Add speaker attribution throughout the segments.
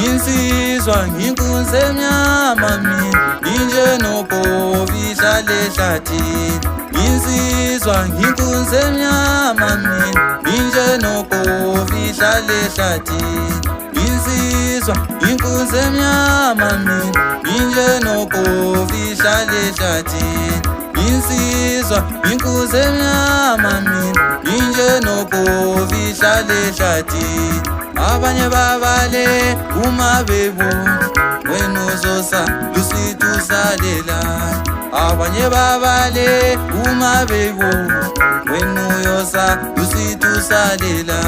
Speaker 1: insizwa nginkunzi emnyama mina injenobhobisha lehlathini insizwa nginkunzi emnyama mina injenobhobisha lehlathini insizwa nginkunzi emnyama mina injenobhobisha lehlathini insizwa nginkunzi emnyama mina injenobhobisha lehlathini abanye babale uma bebona wena uzosa lusithi usalela abanye babale uma bebona wena uyosa lusithi usalela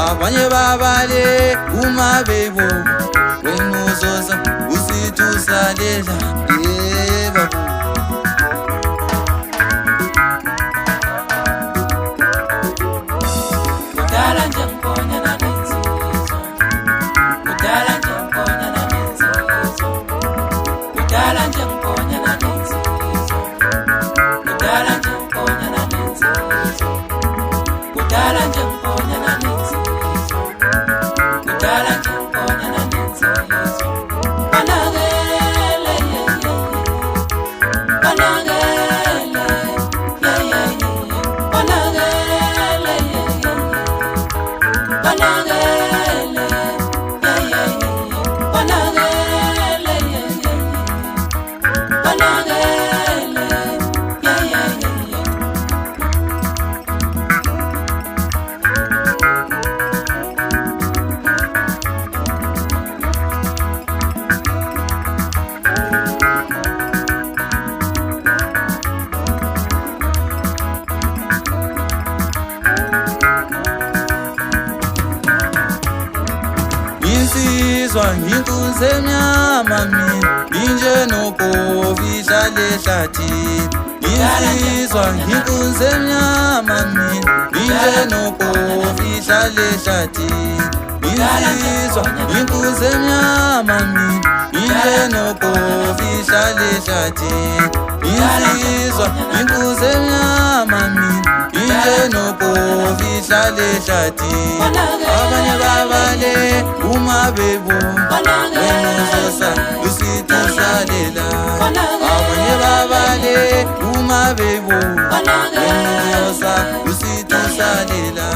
Speaker 1: abanye babale uma bebona wena uzosa lusithi usalela yebo
Speaker 2: kudala nje ngibona
Speaker 1: insizwa nginkunzi emnyama mina injenobhobisha lehlathini insizwa nginkunzi emnyama mina injenobhobisha lehlathini insizwa nginkunzi emnyama mina injenobhobisha lehlathini insizwa nginkunzi emnyama mina injenobhobisha lehlathini abanye babale uma bebona wena uzosa lusithi usalela abanye babale uma bebona wena uyosa lusithi usalela